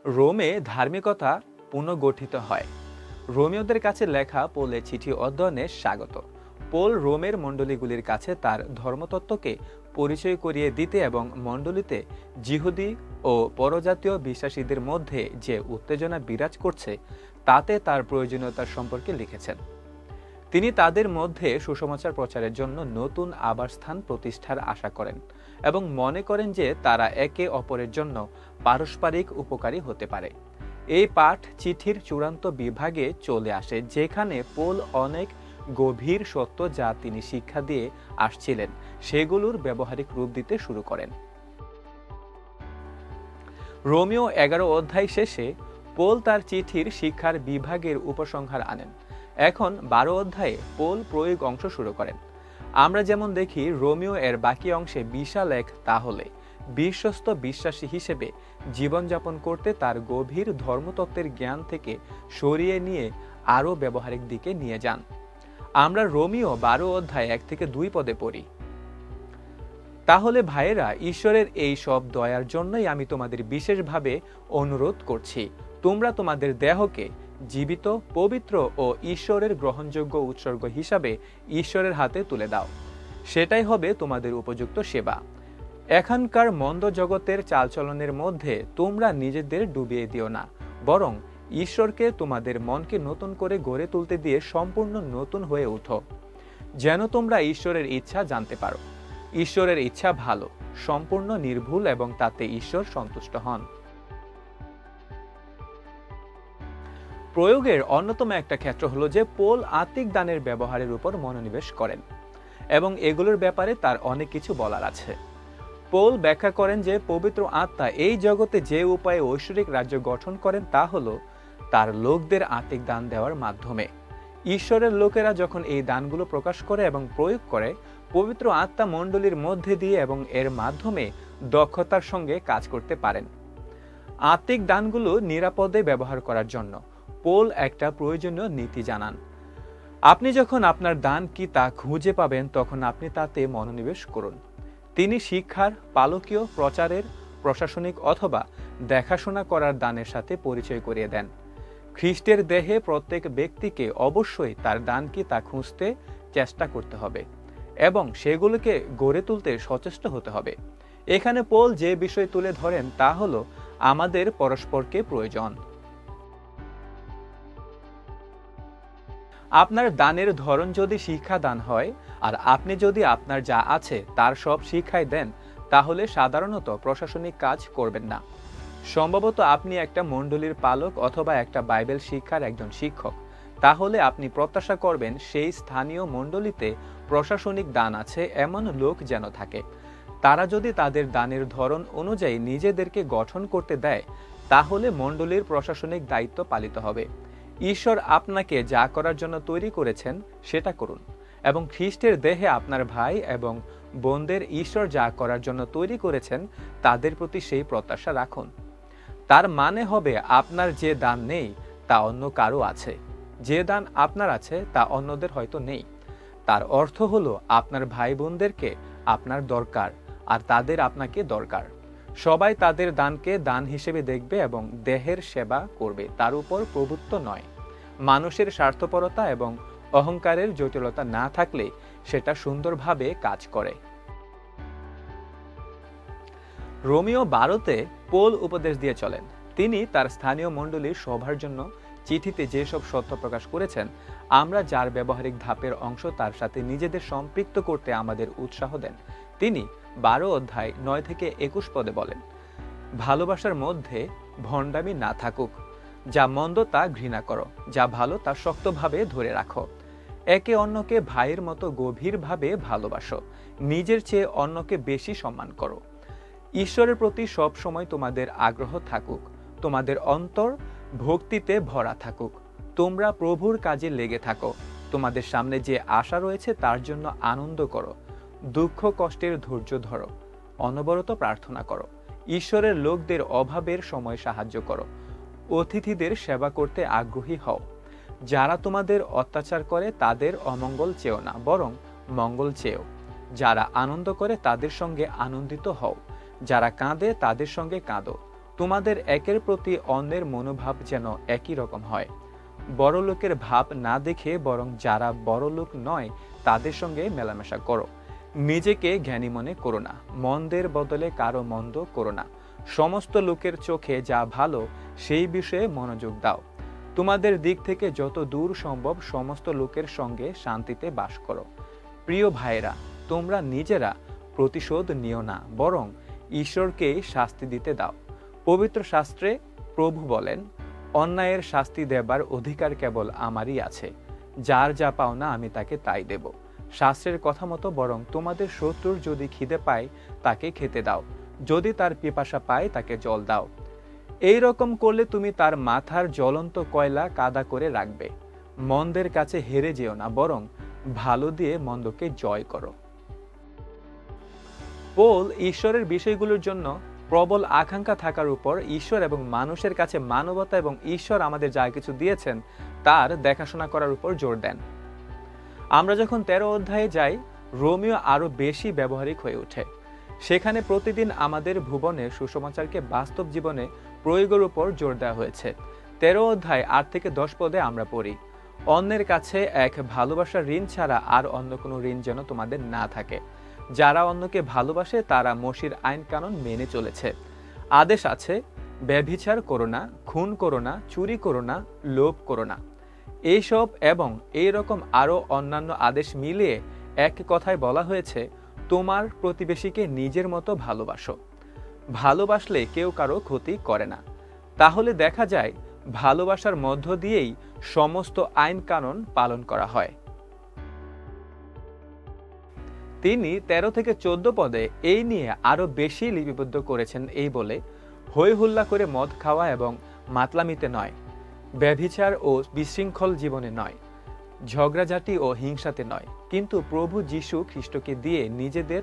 রোমে ধার্মিকতা পুনর্গঠিত হয়। রোমীয়দের কাছে লেখা পোলের চিঠি অধ্যয়নে স্বাগত। পোল রোমের মণ্ডলীগুলির কাছে তার ধর্মতত্ত্বকে পরিচয় করিয়ে দিতে এবং মণ্ডলীতে জিহুদি ও পরজাতীয় বিশ্বাসীদের মধ্যে যে উত্তেজনা বিরাজ করছে তাতে তার প্রয়োজনীয়তা সম্পর্কে লিখেছেন। তিনি তাদের মধ্যে সুসমাচার প্রচারের জন্য নতুন আবাসস্থান প্রতিষ্ঠার আশা করেন এবং মনে করেন যে তারা একে অপরের জন্য পারস্পরিক উপকারী হতে পারে। এই পাঠ চিঠির চূড়ান্ত বিভাগে চলে আসে, যেখানে পোল অনেক গভীর সত্য যা তিনি শিক্ষা দিয়ে আসছিলেন সেগুলোর ব্যবহারিক রূপ দিতে শুরু করেন। রোমীয় 11 অধ্যায় শেষে পোল তার চিঠির শিক্ষার বিভাগের উপসংহার আনেন। এখন 12 অধ্যায়ে পোল প্রয়োগ অংশ শুরু করেন। আমরা যেমন দেখি রোমীয় এর বাকি অংশে বিশাল এক তাহলে বিশ্বস্ত বিশ্বাসী হিসেবে জীবনযাপন করতে তার গভীর ধর্মতত্ত্বের জ্ঞান থেকে সরিয়ে নিয়ে আরও ব্যবহারিক দিকে নিয়ে যান। আমরা রোমীয় 12 অধ্যায় 1 থেকে 2 পদে পড়ি, তাহলে ভাইয়েরা, ঈশ্বরের এই সব দয়ার জন্যই আমি তোমাদের বিশেষভাবে অনুরোধ করছি, তোমরা তোমাদের দেহকে জীবিত, পবিত্র ও ঈশ্বরের গ্রহণযোগ্য উৎসর্গ হিসাবে ঈশ্বরের হাতে তুলে দাও। সেটাই হবে তোমাদের উপযুক্ত সেবা। এখানকার মন্দ জগতের চালচলনের মধ্যে তোমরা নিজেদের ডুবিয়ে দিও না, বরং ঈশ্বরকে তোমাদের মনকে নতুন করে গড়ে তুলতে দিয়ে সম্পূর্ণ নতুন হয়ে উঠো, যেন তোমরা ঈশ্বরের ইচ্ছা জানতে পারো। ঈশ্বরের ইচ্ছা ভালো, সম্পূর্ণ, নির্ভুল এবং তাতে ঈশ্বর সন্তুষ্ট হন। প্রয়োগের অন্যতম একটা ক্ষেত্র হলো যে পোল আত্মিক দানের ব্যবহারের উপর মনোনিবেশ করেন এবং এগুলোর ব্যাপারে তার অনেক কিছু বলার আছে। পোল ব্যাখ্যা করেন যে পবিত্র আত্মা এই জগতে যে উপায়ে ঐশ্বরিক রাজ্য গঠন করেন তা হলো তার লোকদের আত্মিক দান দেওয়ার মাধ্যমে। ঈশ্বরের লোকেরা যখন এই দানগুলো প্রকাশ করে এবং প্রয়োগ করে, পবিত্র আত্মা মণ্ডলীর মধ্যে দিয়ে এবং এর মাধ্যমে দক্ষতার সঙ্গে কাজ করতে পারেন। আত্মিক দানগুলো নিরাপদে ব্যবহার করার জন্য পোল একটা প্রয়োজনীয় নীতি জানান। আপনি যখন আপনার দান কি তা খুঁজে পাবেন, তখন আপনি তাতে মনোনিবেশ করুন। তিনি শিক্ষার, পালকীয়, প্রচারের, প্রশাসনিক অথবা দেখাশোনা করার দানের সাথে পরিচয় করিয়ে দেন। খ্রিস্টের দেহে প্রত্যেক ব্যক্তিকে অবশ্যই তার দান কি তা খুঁজতে চেষ্টা করতে হবে এবং সেগুলোকে গড়ে তুলতে সচেষ্ট হতে হবে। এখানে পোল যে বিষয় তুলে ধরেন তা হলো আমাদের পরস্পরকে প্রয়োজন। আপনার দানের ধরন যদি শিক্ষা দান হয় আর আপনি যদি আপনার যা আছে তার সব শিক্ষাই দেন, তাহলে সাধারণত প্রশাসনিক কাজ করবেন না। সম্ভবত আপনি একটা মণ্ডলীর পালক অথবা একটা বাইবেল শিক্ষার একজন শিক্ষক, তাহলে আপনি প্রত্যাশা করবেন সেই স্থানীয় মণ্ডলীতে প্রশাসনিক দান আছে এমন লোক যেন থাকে। তারা যদি তাদের দানের ধরন অনুযায়ী নিজেদেরকে গঠন করতে দেয়, তাহলে মণ্ডলীর প্রশাসনিক দায়িত্ব পালিত হবে। ঈশ্বর আপনাকে যা করার জন্য তৈরি করেছেন সেটা করুন এবং খ্রিস্টের দেহে আপনার ভাই এবং বোনদের ঈশ্বর যা করার জন্য তৈরি করেছেন তাদের প্রতি সেই প্রত্যাশা রাখুন। তার মানে হবে আপনার যে দান নেই তা অন্য কারো আছে, যে দান আপনার আছে তা অন্যদের হয়তো নেই। তার অর্থ হলো আপনার ভাই বোনদেরকে আপনার দরকার আর তাদের আপনাকে দরকার। সবাই তাদের দানকে দান হিসেবে দেখবে এবং দেহের সেবা করবে, তার উপর প্রভুত্ব নয়। মানুষের স্বার্থপরতা এবং অহংকারের জটিলতা না থাকলে সেটা সুন্দরভাবে কাজ করে। রোমীয় 12-তে পোল উপদেশ দিয়ে চলেন। তিনি তার স্থানীয় মণ্ডলীর সভার জন্য চিঠিতে যেসব সত্য প্রকাশ করেছেন, আমরা যার ব্যবহারিক ধাপের অংশ তার সাথে নিজেদের সম্পৃক্ত করতে আমাদের উৎসাহ দেন। তিনি 12 অধ্যায় 9 থেকে 21 পদে বলেন, ভালোবাসার মধ্যে ভণ্ডামি না থাকুক, যা মন্দ তা ঘৃণা করো, যা ভালো তা শক্তভাবে ধরে রাখো। একে অন্যকে ভাইয়ের মতো গভীরভাবে ভালোবাসো, নিজের চেয়ে অন্যকে বেশি সম্মান করো। ঈশ্বরের প্রতি সব সময় তোমাদের আগ্রহ থাকুক, তোমাদের অন্তর ভক্তিতে ভরা থাকুক। তোমরা প্রভুর কাজে লেগে থাকো, তোমাদের সামনে যে আশা রয়েছে তার জন্য আনন্দ করো, দুঃখ কষ্টের ধৈর্য ধরো, অনবরত প্রার্থনা করো। ঈশ্বরের লোকদের অভাবের সময় সাহায্য করো, অতিথিদের সেবা করতে আগ্রহী হও। যারা তোমাদের অত্যাচার করে তাদের অমঙ্গল চেও না, বরং মঙ্গল চেও। যারা আনন্দ করে তাদের সঙ্গে আনন্দিত হও, যারা কাঁদে তাদের সঙ্গে কাঁদো। তোমাদের একের প্রতি অন্যের মনোভাব যেন একই রকম হয়। বড়লোকের ভাব না দেখে বরং যারা বড়লোক নয় তাদের সঙ্গে মেলামেশা করো। নিজেকে জ্ঞানী মনে করো না, মন্দের বদলে কারো মন্দ করো না। সমস্ত লোকের চোখে যা ভালো সেই বিষয়ে মনোযোগ দাও। তোমাদের দিক থেকে যত দূর সম্ভব সমস্ত লোকের সঙ্গে শান্তিতে বাস করো। প্রিয় ভাইরা, তোমরা নিজেরা প্রতিশোধ নিও না, বরং ঈশ্বরকেই শাস্তি দিতে দাও। পবিত্র শাস্ত্রে প্রভু বলেন, অন্যায়ের শাস্তি দেবার অধিকার কেবল আমারই আছে, যার যা পাওনা আমি তাকে তাই দেব। শাস্ত্রের কথা মতো বরং তোমাদের শত্রুর যদি খিদে পায় তাকে খেতে দাও, যদি তার পিপাসা পায় তাকে জল দাও। এই রকম করলে তুমি তার মাথার জ্বলন্ত কয়লা কাদা করে রাখবে। মন্দের কাছে হেরে যেও না, বরং ভালো দিয়ে মন্দকে জয় করো। পৌল ঈশ্বরের বিষয়গুলোর জন্য প্রবল আকাঙ্ক্ষা থাকার উপর ঈশ্বর এবং মানুষের কাছে মানবতা এবং ঈশ্বর আমাদের যা কিছু দিয়েছেন তার দেখাশোনা করার উপর জোর দেন। আমরা যখন 13 অধ্যায়ে যাই, রোমিও আরো বেশি ব্যবহারিক হয়ে ওঠে। সেখানে প্রতিদিন আমাদের ভুবনে সুসমাচারকে বাস্তব জীবনে প্রয়োগের উপর জোর দেওয়া হয়েছে। 13 অধ্যায় 8 থেকে 10 পদে আমরা পড়ি, অন্যের কাছে এক ভালোবাসার ঋণ ছাড়া আর অন্য কোনো ঋণ যেন তোমাদের না থাকে। যারা অন্যকে ভালোবাসে তারা মসির আইন কানুন মেনে চলেছে। আদেশ আছে, ব্যভিচার করো না, খুন করো না, চুরি করো না, লোভ করো না। এইসব এবং এই রকম আরো অন্যান্য আদেশ মিলিয়ে এক কথায় বলা হয়েছে, তোমার প্রতিবেশীকে নিজের মতো ভালোবাসো। ভালোবাসলে কেউ কারো ক্ষতি করে না। তাহলে দেখা যায় ভালোবাসার মধ্য দিয়েই সমস্ত আইন কানুন পালন করা হয়। তিনি 13 থেকে 14 পদে এই নিয়ে আরো বেশি লিপিবদ্ধ করেছেন এই বলে, হই হুল্লা করে মদ খাওয়া এবং মাতলামিতে নয়, ব্যভিচার ও বিশৃঙ্খল জীবনে নয়, ঝগড়াঝাটি ও হিংসাতে নয়, কিন্তু প্রভু যীশু খ্রিস্টকে দিয়ে নিজেদের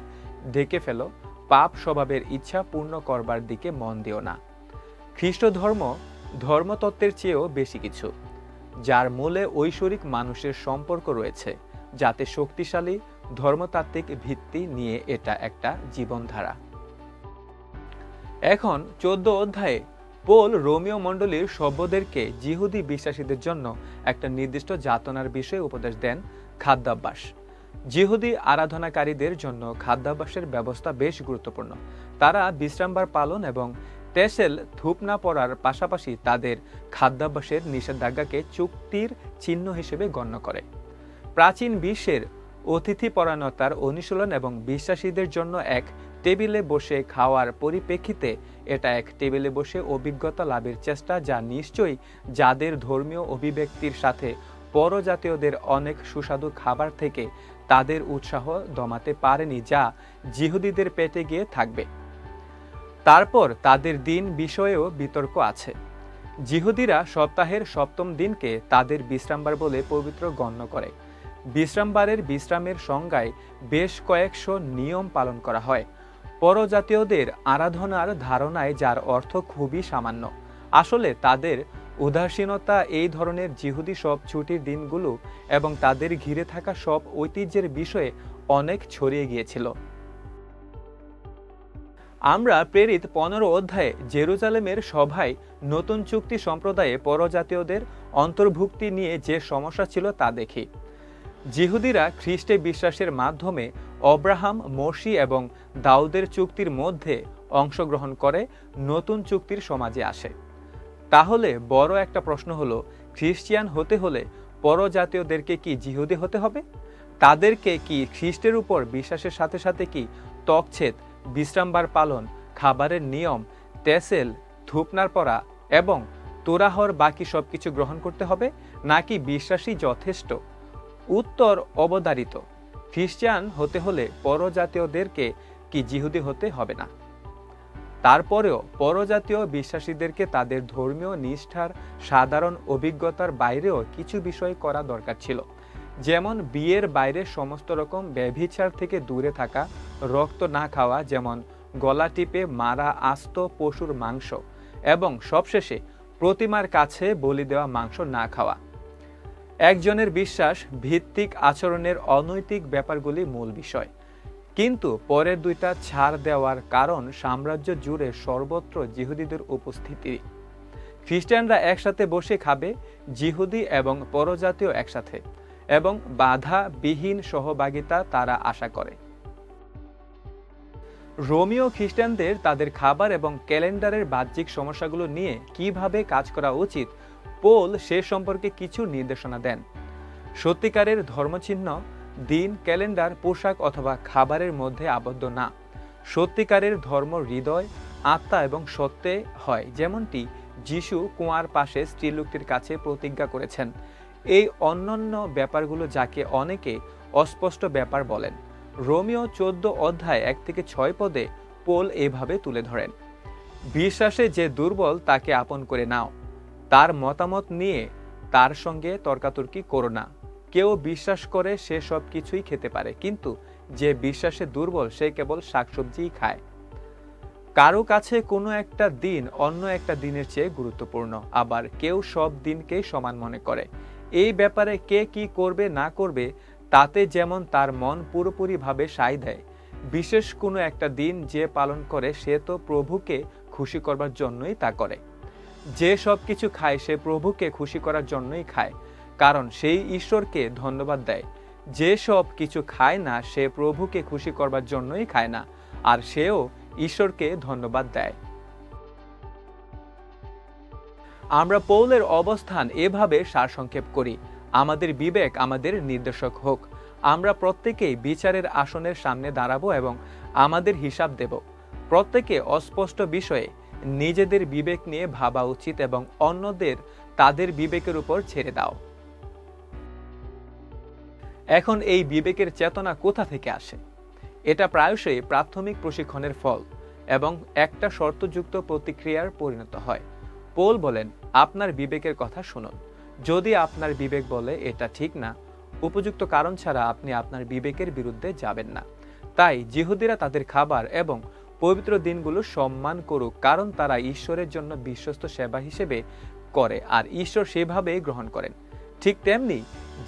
ঢেকে ফেলো। পাপ স্বভাবের ইচ্ছা পূর্ণ করবার দিকে মন দিও না। খ্রিস্ট ধর্ম ধর্মতত্ত্বের চেয়েও বেশি কিছু, যার মূলে ঐশ্বরিক মানুষের সম্পর্ক রয়েছে, যাতে শক্তিশালী ধর্মতাত্ত্বিক ভিত্তি নিয়ে এটা একটা জীবনধারা। এখন 14 অধ্যায়ে পৌল রোমীয় মণ্ডলীর সভ্যদেরকে যিহুদি বিশ্বাসীদের জন্য একটা নির্দিষ্ট যাতনার বিষয়ে উপদেশ দেন, খাদ্যাভ্যাস। যিহুদি আরাধনাকারীদের জন্য খাদ্যাভ্যাসের ব্যবস্থা বেশ গুরুত্বপূর্ণ। তারা বিশ্রামবার পালন এবং তেসেল ধূপ না পড়ার পাশাপাশি তাদের খাদ্যাভ্যাসের নিষেধাজ্ঞাকে চুক্তির চিহ্ন হিসেবে গণ্য করে। প্রাচীন বিশ্বের অতিথিপরায়ণতার অনুশীলন এবং বিশ্বাসীদের জন্য এক টেবিলে বসে খাওয়ার পরিপ্রেক্ষিতে এটা এক টেবিলে বসে অভিজ্ঞতা লাভের চেষ্টা, যা নিশ্চয়ই যাদের ধর্মীয় অভিব্যক্তির সাথে পরজাতীয়দের অনেক সুস্বাদু খাবার থেকে তাদের উৎসাহ দমাতে পারেনি, যা যিহুদিদের পেটে গিয়ে থাকবে। তারপর তাদের দিন বিষয়েও বিতর্ক আছে। যিহুদিরা সপ্তাহের সপ্তম দিনকে তাদের বিশ্রামবার বলে পবিত্র গণ্য করে। বিশ্রামবারের বিশ্রামের সংজ্ঞায় বেশ কয়েকশো নিয়ম পালন করা হয়। পরজাতীয়দের আরাধনার ধারণায় যার অর্থ খুবই সামান্য। আসলে তাদের উদাসীনতা এই ধরনের যিহুদি সব ছুটির দিনগুলো এবং তাদের ঘিরে থাকা সব ঐতিহ্যের বিষয়ে অনেক ছড়িয়ে গিয়েছিল। আমরা প্রেরিত 15 অধ্যায়ে জেরুজালেমের সভায় নতুন চুক্তি সম্প্রদায়ে পরজাতীয়দের অন্তর্ভুক্তি নিয়ে যে সমস্যা ছিল তা দেখি। যিহুদিরা খ্রিস্টে বিশ্বাসের মাধ্যমে অব্রাহাম, মোশি এবং দাউদের চুক্তির মধ্যে অংশগ্রহণ করে নতুন চুক্তির সমাজে আসে। তাহলে বড় একটা প্রশ্ন হলো, খ্রিস্টিয়ান হতে হলে পরজাতীয়দেরকে কি যিহুদি হতে হবে? তাদেরকে কি খ্রিস্টের উপর বিশ্বাসের সাথে সাথে কি ত্বকছেদ, বিশ্রামবার পালন, খাবারের নিয়ম, তেসেল, ধূপনার পরা এবং তোরাহর বাকি সবকিছু গ্রহণ করতে হবে, নাকি বিশ্বাসী যথেষ্ট? উত্তর অবধারিত। খ্রিস্টান হতে হলে পরজাতীয়দেরকে কি যিহুদি হতে হবে না। তারপরেও পরজাতীয় বিশ্বাসীদেরকে তাদের ধর্মীয় নিষ্ঠার সাধারণ অভিজ্ঞতার বাইরেও কিছু বিষয় করা দরকার ছিল, যেমন বিয়ের বাইরে সমস্ত রকম ব্যভিচার থেকে দূরে থাকা, রক্ত না খাওয়া, যেমন গলা টিপে মারা আস্ত পশুর মাংস, এবং সবশেষে প্রতিমার কাছে বলি দেওয়া মাংস না খাওয়া। একজনের বিশ্বাস ভিত্তিক আচরণের অনৈতিক ব্যাপারগুলি মূল বিষয়। কিন্তু পরের দুইটা ছাড় দেওয়ার কারণ সাম্রাজ্য জুড়ে সর্বত্র জিহুদীদের উপস্থিতি। খ্রিস্টানরা একসাথে বসে খাবে, জিহুদি এবং পরজাতীয় একসাথে, এবং বাধাবিহীন সহভাগিতা তারা আশা করে। রোমীয় খ্রিস্টানদের তাদের খাবার এবং ক্যালেন্ডারের বাহ্যিক সমস্যাগুলো নিয়ে কিভাবে কাজ করা উচিত, পৌল সে সম্পর্কে কিছু নির্দেশনা দেন। সত্যিকারের ধর্মচিহ্ন দিন, ক্যালেন্ডার, পোশাক অথবা খাবারের মধ্যে আবদ্ধ না। সত্যিকারের ধর্ম হৃদয়, আত্মা এবং সত্যে হয়, যেমনটি যিশু কুয়ার পাশে স্ত্রীলোকটির কাছে প্রতিজ্ঞা করেছেন। এই অন্যান্য ব্যাপারগুলো যাকে অনেকে অস্পষ্ট ব্যাপার বলেন, রোমীয় 14 অধ্যায় 1-6 পদে পৌল এভাবে তুলে ধরেন। বিশ্বাসে যে দুর্বল তাকে আপন করে নাও, তার মতামত নিয়ে তার সঙ্গে তর্কাতর্কি করো না। কেউ বিশ্বাস করে সে সব কিছুই খেতে পারে, কিন্তু যে বিশ্বাসে দুর্বল সে কেবল শাকসবজিই খায়। কারো কাছে কোনো একটা দিন অন্য একটা দিনের চেয়ে গুরুত্বপূর্ণ, আবার কেউ সব দিনকেই সমান মনে করে। এই ব্যাপারে কে কি করবে না করবে তাতে যেমন তার মন পুরোপুরিভাবে সায় দেয়। বিশেষ কোনো একটা দিন যে পালন করে সে তো প্রভুকে খুশি করবার জন্যই তা করে। যে সব কিছু খায় সে প্রভুকে খুশি করার জন্যই খায়, কারণ সেই ঈশ্বরকে ধন্যবাদ দেয়। যে সব কিছু খায় না সে প্রভুকে খুশি করবার জন্যই খায় না, আর সেও ঈশ্বরকে ধন্যবাদ দেয়। আমরা পৌলের অবস্থান এভাবে সারসংক্ষেপ করি। আমাদের বিবেক আমাদের নির্দেশক হোক। আমরা প্রত্যেকেই বিচারের আসনের সামনে দাঁড়াবো এবং আমাদের হিসাব দেব। প্রত্যেকে অস্পষ্ট বিষয়ে নিজেদের বিবেক নিয়ে ভাবা উচিত এবং অন্যদের তাদের বিবেকের উপর ছেড়ে দাও। এখন এই বিবেকের চেতনা কোথা থেকে আসে? এটা প্রায়শই প্রাথমিক প্রশিক্ষণের ফল এবং একটা শর্তযুক্ত প্রতিক্রিয়ার পরিণত হয়। পৌল বলেন, আপনার বিবেকের কথা শুনুন। যদি আপনার বিবেক বলে এটা ঠিক না, উপযুক্ত কারণ ছাড়া আপনি আপনার বিবেকের বিরুদ্ধে যাবেন না। তাই জিহুদিরা তাদের খাবার এবং পবিত্র দিনগুলো সম্মান করুক, কারণ তারা ঈশ্বরের জন্য বিশ্বস্ত সেবা হিসেবে করে আর ঈশ্বর সেভাবেই গ্রহণ করেন। ঠিক তেমনি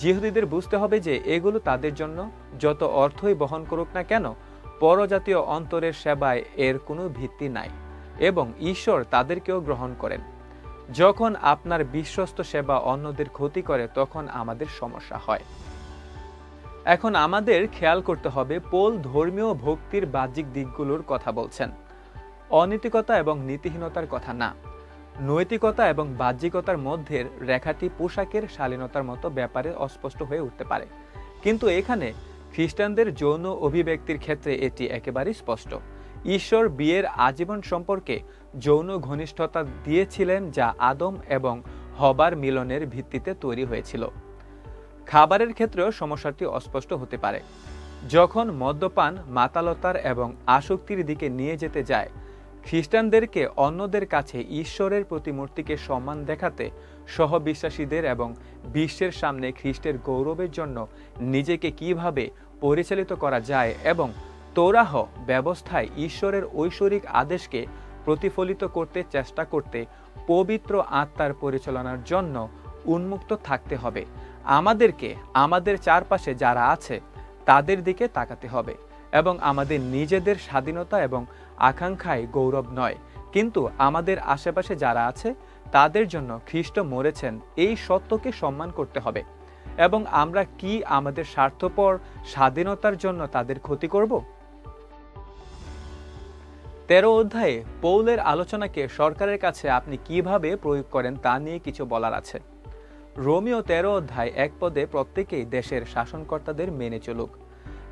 জিহুদিদের বুঝতে হবে যে এগুলো তাদের জন্য যত অর্থই বহন করুক না কেন, পরজাতীয় অন্তরের সেবায় এর কোনো ভিত্তি নাই এবং ঈশ্বর তাদেরকেও গ্রহণ করেন। যখন আপনার বিশ্বস্ত সেবা অন্যদের ক্ষতি করে তখন আমাদের সমস্যা হয়। এখন আমাদের খেয়াল করতে হবে, পৌল ধর্মীয় ভক্তির বাহ্যিক দিকগুলোর কথা বলছেন, অনৈতিকতা এবং নীতিহীনতার কথা না। নৈতিকতা এবং বাহ্যিকতার মধ্যে রেখাটি পোশাকের শালীনতার মতো ব্যাপারে অস্পষ্ট হয়ে উঠতে পারে, কিন্তু এখানে খ্রিস্টানদের যৌন অভিব্যক্তির ক্ষেত্রে এটি একেবারেই স্পষ্ট। ঈশ্বর বিয়ের আজীবন সম্পর্কে যৌন ঘনিষ্ঠতা দিয়েছিলেন, যা আদম এবং হবার মিলনের ভিত্তিতে তৈরি হয়েছিল। খাবারের ক্ষেত্রেও সমস্যাটি অস্পষ্ট হতে পারে। যখন মদ্যপান মাতালতার এবং আসক্তির দিকে নিয়ে যেতে যায়, খ্রিস্টানদেরকে অন্যদের কাছে ঈশ্বরের প্রতিমূর্তিকে সম্মান দেখাতে, সহবিশ্বাসীদের এবং বিশ্বের সামনে খ্রিস্টের গৌরবের জন্য নিজেকে কিভাবে পরিচালিত করা যায় এবং তোরাহ ব্যবস্থায় ঈশ্বরের ঐশ্বরিক আদেশকে প্রতিফলিত করতে চেষ্টা করতে পবিত্র আত্মার পরিচালনার জন্য উন্মুক্ত থাকতে হবে। আমাদেরকে আমাদের চারপাশে যারা আছে তাদের দিকে তাকাতে হবে এবং আমাদের নিজেদের স্বাধীনতা এবং আকাঙ্ক্ষায় গৌরব নয়, কিন্তু আমাদের আশেপাশে যারা আছে তাদের জন্য খ্রিস্ট মরেছেন এই সত্যকে সম্মান করতে হবে। এবং আমরা কি আমাদের স্বার্থপর স্বাধীনতার জন্য তাদের ক্ষতি করব? 13 অধ্যায়ে পৌলের আলোচনাকে সরকারের কাছে আপনি কিভাবে প্রয়োগ করেন তা নিয়ে কিছু বলার আছে। রোমীয় 13 অধ্যায় 1 পদে প্রত্যেকেই দেশের শাসনকর্তাদের মেনে চলুক,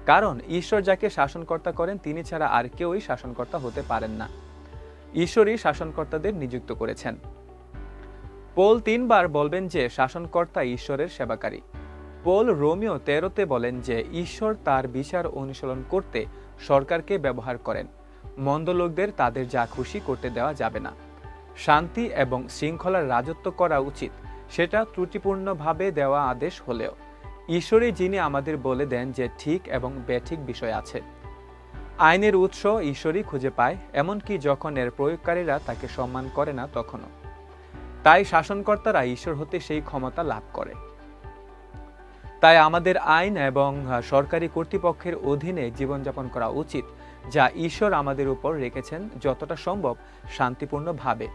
কারণ ঈশ্বর যাকে শাসনকর্তা করেন তিনি ছাড়া আর কেউই শাসনকর্তা হতে পারেন না। ঈশ্বরই শাসনকর্তাদের নিযুক্ত করেছেন। পৌল 3 বার বলবেন যে শাসনকর্তা ঈশ্বরের সেবাকারী। পৌল রোমীয় 13-তে বলেন যে ঈশ্বর তার বিচার অনুশীলন করতে সরকারকে ব্যবহার করেন। মন্দ লোকদের তাদের যা খুশি করতে দেওয়া যাবে না। শান্তি এবং শৃঙ্খলার রাজত্ব করা উচিত, সেটা ত্রুটিপূর্ণভাবে দেওয়া আদেশ হলেও ঈশ্বরই যিনি আমাদের বলে দেন যে ঠিক এবং বেঠিক বিষয় আছে। আইনের উৎস ঈশ্বরই খুঁজে পায়, এমনকি যখন এর প্রয়োগকারীরা তাকে সম্মান করে না তখনও। তাই শাসনকর্তারা ঈশ্বর হতে সেই ক্ষমতা লাভ করে। তাই আমাদের আইন এবং সরকারি কর্তৃপক্ষের অধীনে জীবনযাপন করা উচিত, যা ঈশ্বর আমাদের উপর রেখেছেন যতটা সম্ভব শান্তিপূর্ণভাবে।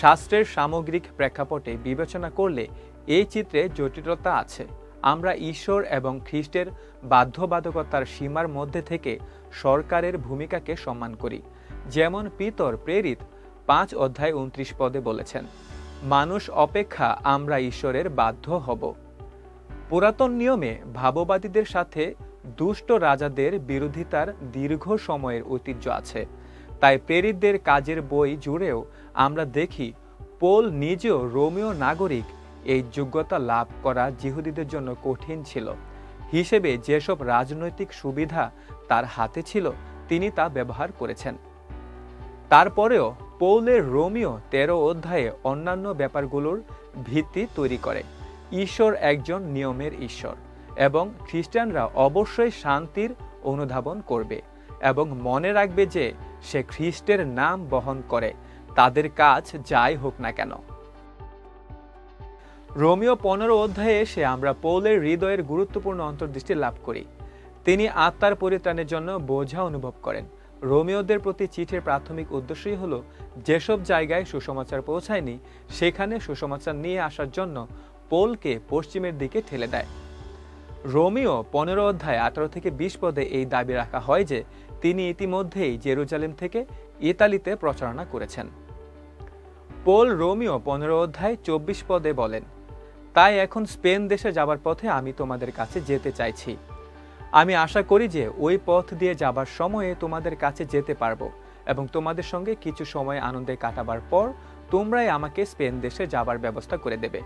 শাস্ত্রের সামগ্রিক প্রেক্ষাপটে বিবেচনা করলে এই চিত্রে জটিলতা আছে। আমরা ঈশ্বর এবং খ্রিস্টের বাধ্যবাধকতার সীমার মধ্যে থেকে সরকারের ভূমিকাকে সম্মান করি। যেমন পিতর প্রেরিত 5:29 বলেছেন, মানুষ অপেক্ষা আমরা ঈশ্বরের বাধ্য হব। পুরাতন নিয়মে ভাববাদীদের সাথে দুষ্ট রাজাদের বিরোধিতার দীর্ঘ সময়ের ঐতিহ্য আছে। তাই প্রেরিতদের কাজের বই জুড়েও আমরা দেখি পৌল নিজেও রোমীয় নাগরিক এই যোগ্যতা লাভ করা যিহুদিদের জন্য কঠিন ছিল হিসেবে যেসব রাজনৈতিক সুবিধা তার হাতে ছিল তিনি তা ব্যবহার করেছেন। তারপরেও পৌলের রোমীয় 13 অধ্যায়ে অন্যান্য ব্যাপারগুলোর ভিত্তি তৈরি করে। ঈশ্বর একজন নিয়মের ঈশ্বর এবং খ্রিস্টানরা অবশ্যই শান্তির অনুধাবন করবে এবং মনে রাখবে যে সে খ্রিস্টের নাম বহন করে, তাদের কাজ যাই হোক না কেন। রোমীয় 15 অধ্যায়ে এসে আমরা পৌলের হৃদয়ের গুরুত্বপূর্ণ অন্তর্দৃষ্টি লাভ করি। তিনি আত্মার পরিত্রাণের জন্য বোঝা অনুভব করেন। রোমীয়দের প্রতি চিঠির প্রাথমিক উদ্দেশ্যই হলো যেসব জায়গায় সুসমাচার পৌঁছায়নি সেখানে সুসমাচার নিয়ে আসার জন্য পৌলকে পশ্চিমের দিকে ঠেলে দেয়। রোমীয় 15 অধ্যায় 18-20 পদে এই দাবি রাখা হয় যে তিনি ইতিমধ্যেই জেরুজালেম থেকে ইতালিতে প্রচারণা করেছেন। পৌল রোমীয় 15 অধ্যায় 24 পদে বলেন, তাই এখন স্পেন দেশে যাবার পথে আমি তোমাদের কাছে যেতে চাইছি। আমি আশা করি যে ওই পথ দিয়ে যাবার সময়ে তোমাদের কাছে যেতে পারবো এবং তোমাদের সঙ্গে কিছু সময় আনন্দে কাটাবার পর তোমরাই আমাকে স্পেন দেশে যাবার ব্যবস্থা করে দেবে।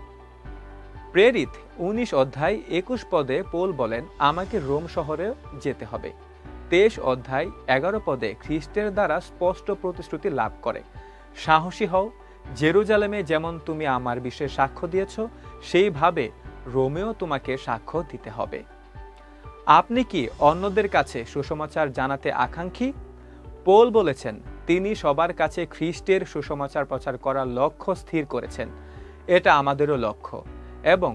প্রেরিত 19 অধ্যায় 21 পদে পৌল বলেন, আমাকে রোম শহরে যেতে হবে। 23 অধ্যায় 11 পদে খ্রিস্টের দ্বারা স্পষ্ট প্রতিশ্রুতি লাভ করে, সাহসী হও, জেরুজালেমে যেমন তুমি আমার বিষয়ে সাক্ষ্য দিয়েছ সেইভাবে রোমেও তোমাকে সাক্ষ্য দিতে হবে। আপনি কি অন্যদের কাছে সুসমাচার জানাতে আকাঙ্ক্ষী? পৌল বলেছেন তিনি সবার কাছে খ্রিস্টের সুসমাচার প্রচার করার লক্ষ্য স্থির করেছেন। এটা আমাদেরও লক্ষ্য এবং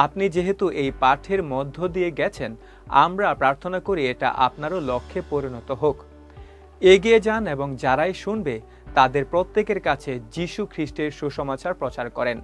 আপনি যেহেতু এই পাঠের মধ্য দিয়ে গেছেন, আমরা প্রার্থনা করি এটা আপনারও লক্ষ্যে পরিণত হোক। এগিয়ে যান এবং যারাই শুনবে তাদের প্রত্যেকের কাছে যীশু খ্রিস্টের সুসমাচার প্রচার করেন।